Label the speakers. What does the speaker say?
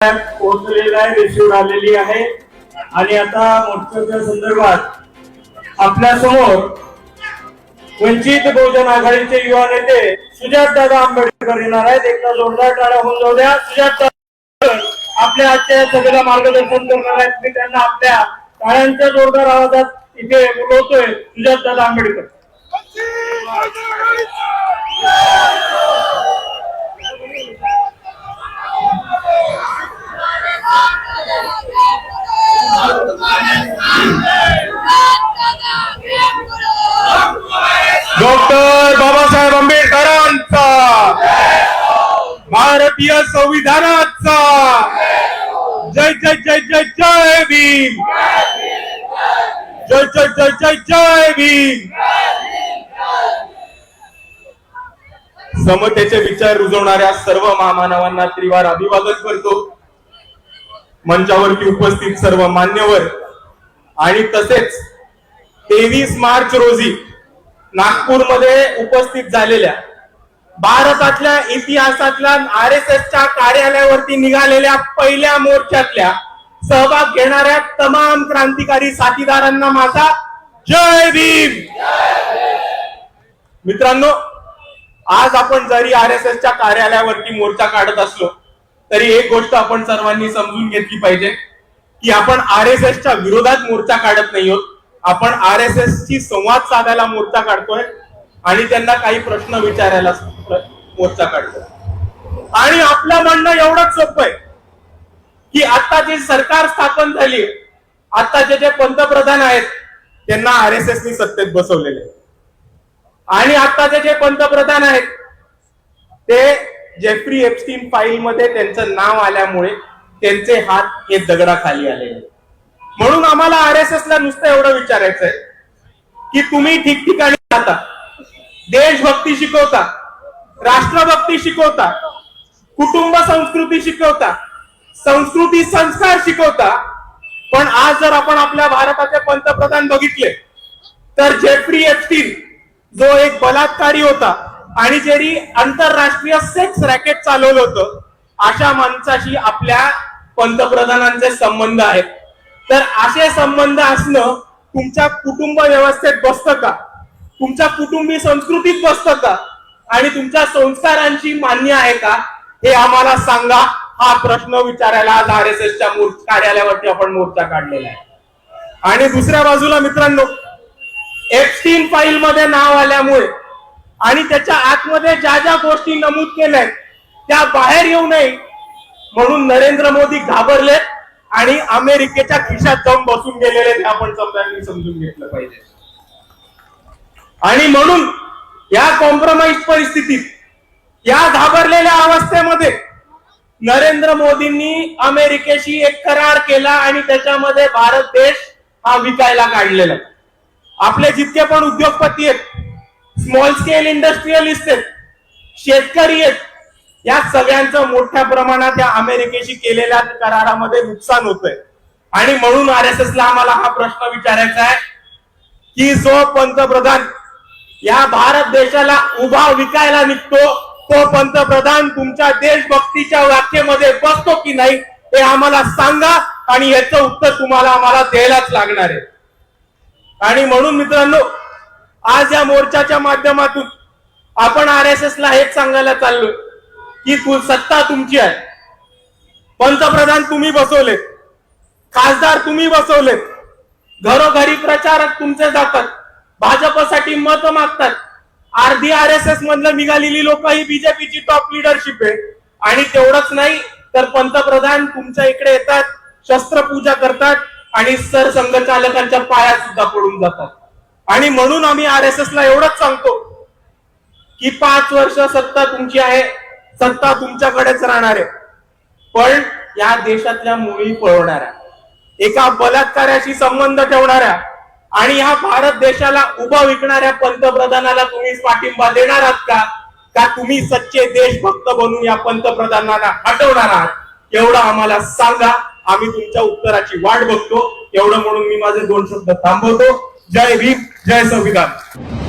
Speaker 1: पोहोचलेला आहे, रिसिव्ह आलेली आहे आणि आता मोर्चाच्या संदर्भात आपल्या समोर वंचित बहुजन आघाडीचे युवा नेते सुजातदादा आंबेडकर येणार आहेत. एकदा जोरदार टाळ्या होऊन जाऊ द्या. सुजातदादा आपल्या आजच्या सभेला मार्गदर्शन करणार आहेत. मी त्यांना आपल्या टाळ्यांच्या जोरदार आवाजात इथे बोलवतोय. सुजातदादा आंबेडकर.
Speaker 2: डॉक्टर बाबासाहेब आंबेडकरांचा, भारतीय संविधानाचा जय जय जय जय जय भीम, जय जय जय जय जय भीम. समतेचे विचार रुजवणाऱ्या सर्व महामानवांना त्रिवार अभिवादन करतो. मंचावरती उपस्थित सर्व मान्यवर आणि तसेच 23 मार्च रोजी नागपूरमध्ये उपस्थित झालेल्या भारतातल्या इतिहासातल्या RSSच्या कार्यालयावरती निघालेल्या पहिल्या मोर्चातल्या सहभाग घेणाऱ्या तमाम क्रांतिकारी साथीदारांना माझा जय भीम. मित्रांनो, आज आपण जरी RSSच्या कार्यालयावरती मोर्चा काढत असलो तरी एक गोष्ट आपण सर्वांनी समजून घेतली पाहिजे की आपण RSSच्या विरोधात मोर्चा काढत नाही आहोत. आपण RSSची संवाद साधायला मोर्चा काढतोय आणि त्यांना काही प्रश्न विचारायला मोर्चा काढतोय. आणि आपलं म्हणणं एवढंच सोपं आहे की आता जे सरकार स्थापन झाली, आताचे जे पंतप्रधान आहेत त्यांना RSSनी सत्तेत बसवलेले आणि आताचे जे पंतप्रधान आहेत ते जेफ्री एप्स्टीन फाईल मध्ये त्यांचं नाव आल्यामुळे त्यांचे हात हे दगडाखाली आलेले. म्हणून आम्हाला RSSला नुसतं एवढं विचारायचंय की तुम्ही ठिकठिकाणी राहता, देशभक्ती शिकवता, राष्ट्रभक्ती शिकवता, कुटुंब संस्कृती शिकवता, संस्कृती संस्कार शिकवता, पण आज जर आपण आपल्या भारताचे पंतप्रधान बघितले तर जेफ्री एप्स्टीन जो एक बलात्कारी होता आणि ज्यांनी आंतरराष्ट्रीय सेक्स रॅकेट चालवलं होतं, अशा माणसाशी आपल्या पंतप्रधानांचे संबंध आहेत. तर असे संबंध असणं तुमच्या कुटुंब व्यवस्थेत बसतं का? तुमच्या कुटुंबी संस्कृतीत बसतं का? आणि तुमच्या संस्कारांची मान्य आहे का? हे आम्हाला सांगा. हा प्रश्न विचारायला आज RSSच्या कार्यालयावरती आपण मोर्चा काढलेला आहे. आणि दुसऱ्या बाजूला मित्रांनो, एप्स्टीन फाईल मध्ये नाव आल्यामुळे आणि त्याच्या आतमध्ये ज्या ज्या गोष्टी नमूद केल्या त्या बाहेर येऊ नये म्हणून नरेंद्र मोदी घाबरलेत आणि अमेरिकेच्या खिशात जाऊन बसून गेलेले ते आपण समजून घेतलं पाहिजे. आणि म्हणून या कॉम्प्रोमाइज परिस्थितीत, या घाबरलेल्या अवस्थेमध्ये नरेंद्र मोदींनी अमेरिकेशी एक करार केला आणि त्याच्यामध्ये भारत देश हा विकायला काढलेला. आपले जितके पण उद्योगपती आहेत, स्मॉल स्केल इंडस्ट्रियलिस्ट आहेत, शेतकरी आहेत, या सगळ्यांचं मोठ्या प्रमाणात या अमेरिकेशी केलेल्या करारामध्ये नुकसान होतंय. आणि म्हणून RSSला आम्हाला हा प्रश्न विचारायचा आहे की जो पंतप्रधान या भारत देशाला उभा विकायला निघतो, तो पंतप्रधान तुमच्या देशभक्तीच्या व्याख्येमध्ये बसतो की नाही हे आम्हाला सांगा आणि याचं उत्तर तुम्हाला आम्हाला द्यायलाच लागणार आहे. आणि म्हणून मित्रांनो, आज या मोर्चाच्या माध्यमातून आपण RSSला हेच सांगायला चाललोय की सत्ता तुमची आहे, पंतप्रधान तुम्ही बसवलेत, खासदार तुम्ही बसवलेत, घरोघरी प्रचारक तुमचे जातात, भाजपसाठी मत मागतात. अर्धी RSS मधलं निघालेली लोक ही बीजेपीची टॉप लिडरशिप आहे. आणि तेवढंच नाही तर पंतप्रधान तुमच्या इकडे येतात, शस्त्रपूजा करतात आणि सरसंघचालकांच्या पायात सुद्धा पडून जातात. आणि म्हणून आम्ही RSSला एवढंच सांगतो की 5 वर्ष सत्ता तुमची आहे, सत्ता तुमच्याकडेच राहणार आहे, पण या देशातल्या मुली पळवणाऱ्या, एका बलात्काराशी संबंध ठेवणाऱ्या आणि या भारत देशाला उभा विकणाऱ्या पंतप्रधानाला तुम्ही पाठिंबा देणार आहात का? का तुम्ही सच्चे देशभक्त बनून या पंतप्रधानाला हटवणार आहात? एवढं आम्हाला सांगा. आम्ही तुमच्या उत्तराची वाट बघतो. एवढं म्हणून मी माझे 2 शब्द थांबवतो. जय भीम, जय संविधान.